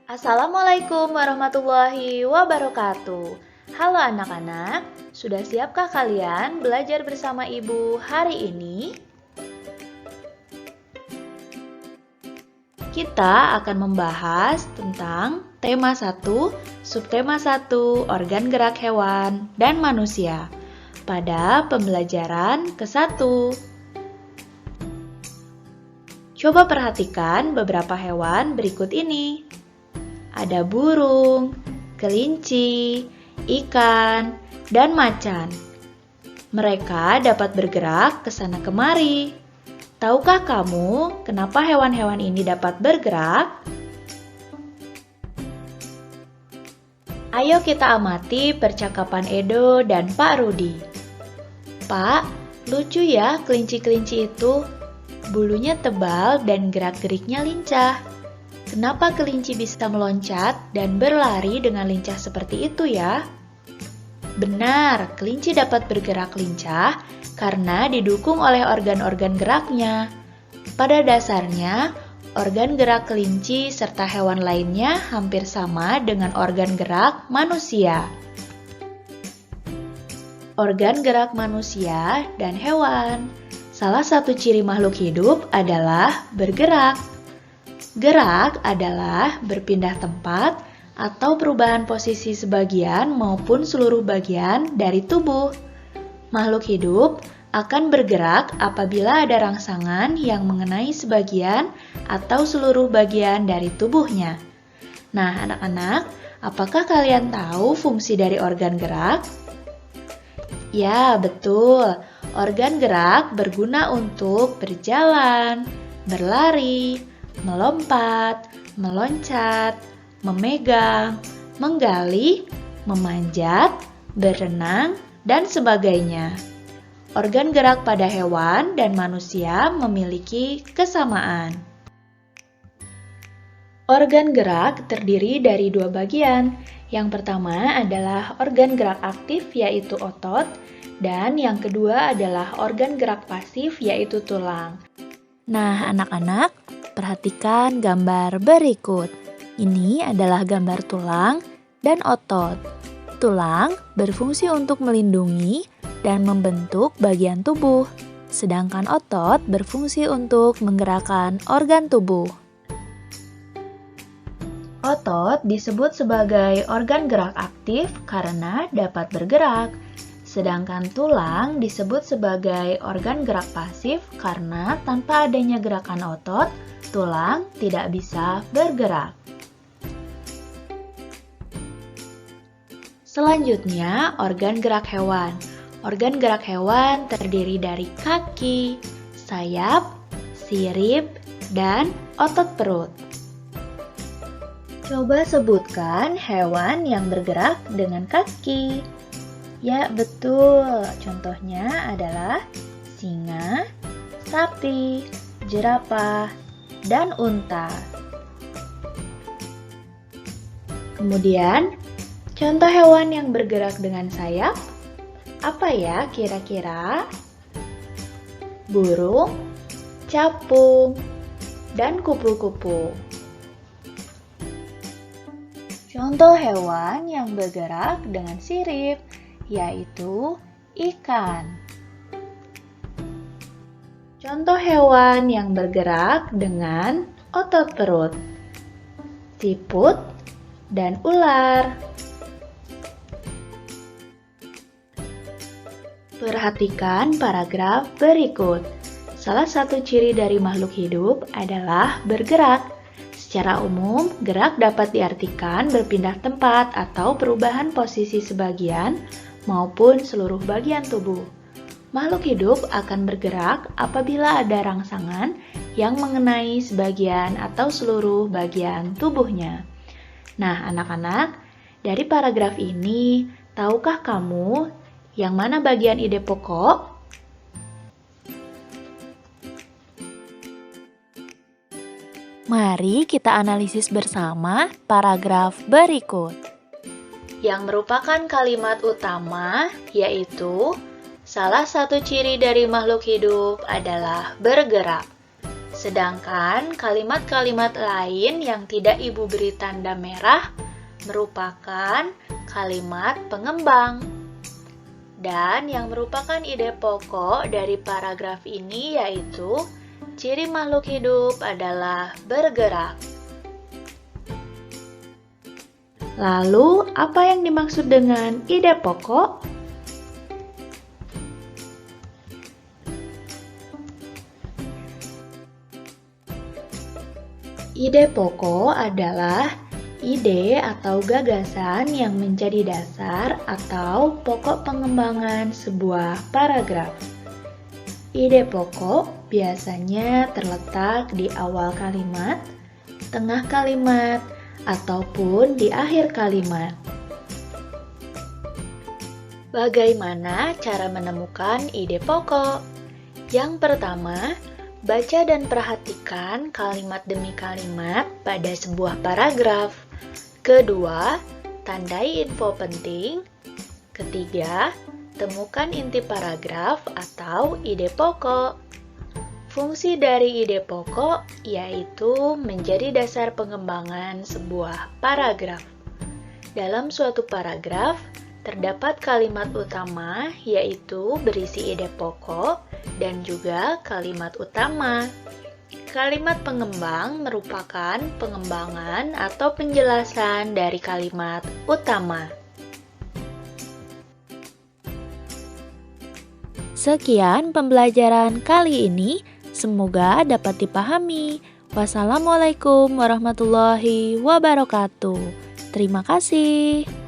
Assalamualaikum warahmatullahi wabarakatuh. Halo anak-anak, sudah siapkah kalian belajar bersama Ibu hari ini? Kita akan membahas tentang tema 1, subtema 1, organ gerak hewan dan manusia pada pembelajaran ke-1. Coba perhatikan beberapa hewan berikut ini. Ada burung, kelinci, ikan, dan macan. Mereka dapat bergerak ke sana kemari. Tahukah kamu kenapa hewan-hewan ini dapat bergerak? Ayo kita amati percakapan Edo dan Pak Rudi. Pak, lucu ya kelinci-kelinci itu. Bulunya tebal dan gerak-geriknya lincah. Kenapa kelinci bisa meloncat dan berlari dengan lincah seperti itu ya? Benar, kelinci dapat bergerak lincah karena didukung oleh organ-organ geraknya. Pada dasarnya, organ gerak kelinci serta hewan lainnya hampir sama dengan organ gerak manusia. Organ gerak manusia dan hewan. Salah satu ciri makhluk hidup adalah bergerak. Gerak adalah berpindah tempat atau perubahan posisi sebagian maupun seluruh bagian dari tubuh. Makhluk hidup akan bergerak apabila ada rangsangan yang mengenai sebagian atau seluruh bagian dari tubuhnya. Nah, anak-anak, apakah kalian tahu fungsi dari organ gerak? Ya, betul. Organ gerak berguna untuk berjalan, berlari, melompat, meloncat, memegang, menggali, memanjat, berenang, dan sebagainya. Organ gerak pada hewan dan manusia memiliki kesamaan. Organ gerak terdiri dari dua bagian. Yang pertama adalah organ gerak aktif yaitu otot, dan yang kedua adalah organ gerak pasif yaitu tulang. Nah, anak-anak, perhatikan gambar berikut. Ini adalah gambar tulang dan otot. Tulang berfungsi untuk melindungi dan membentuk bagian tubuh, sedangkan otot berfungsi untuk menggerakkan organ tubuh. Otot disebut sebagai organ gerak aktif karena dapat bergerak, sedangkan tulang disebut sebagai organ gerak pasif karena tanpa adanya gerakan otot, tulang tidak bisa bergerak. Selanjutnya, organ gerak hewan. Organ gerak hewan terdiri dari kaki, sayap, sirip, dan otot perut. Coba sebutkan hewan yang bergerak dengan kaki. Ya, betul. Contohnya adalah singa, sapi, jerapah, dan unta. Kemudian, contoh hewan yang bergerak dengan sayap, apa ya kira-kira? Burung, capung, dan kupu-kupu. Contoh hewan yang bergerak dengan sirip, yaitu ikan. Contoh hewan yang bergerak dengan otot perut, siput, dan ular. Perhatikan paragraf berikut. Salah satu ciri dari makhluk hidup adalah bergerak. Secara umum, gerak dapat diartikan berpindah tempat atau perubahan posisi sebagian maupun seluruh bagian tubuh. Makhluk hidup akan bergerak apabila ada rangsangan yang mengenai sebagian atau seluruh bagian tubuhnya. Nah, anak-anak, dari paragraf ini, tahukah kamu yang mana bagian ide pokok? Mari kita analisis bersama paragraf berikut. Yang merupakan kalimat utama yaitu Salah satu ciri dari makhluk hidup adalah bergerak. Sedangkan kalimat-kalimat lain yang tidak Ibu beri tanda merah merupakan kalimat pengembang. Dan yang merupakan ide pokok dari paragraf ini yaitu ciri makhluk hidup adalah bergerak. Lalu, apa yang dimaksud dengan ide pokok? Ide pokok adalah ide atau gagasan yang menjadi dasar atau pokok pengembangan sebuah paragraf. Ide pokok biasanya terletak di awal kalimat, tengah kalimat, ataupun di akhir kalimat. Bagaimana cara menemukan ide pokok? Yang pertama, baca dan perhatikan kalimat demi kalimat pada sebuah paragraf. Kedua, tandai info penting. Ketiga, temukan inti paragraf atau ide pokok. Fungsi dari ide pokok yaitu menjadi dasar pengembangan sebuah paragraf. Dalam suatu paragraf, terdapat kalimat utama yaitu berisi ide pokok dan juga kalimat utama. Kalimat pengembang merupakan pengembangan atau penjelasan dari kalimat utama. Sekian pembelajaran kali ini, semoga dapat dipahami. Wassalamualaikum warahmatullahi wabarakatuh. Terima kasih.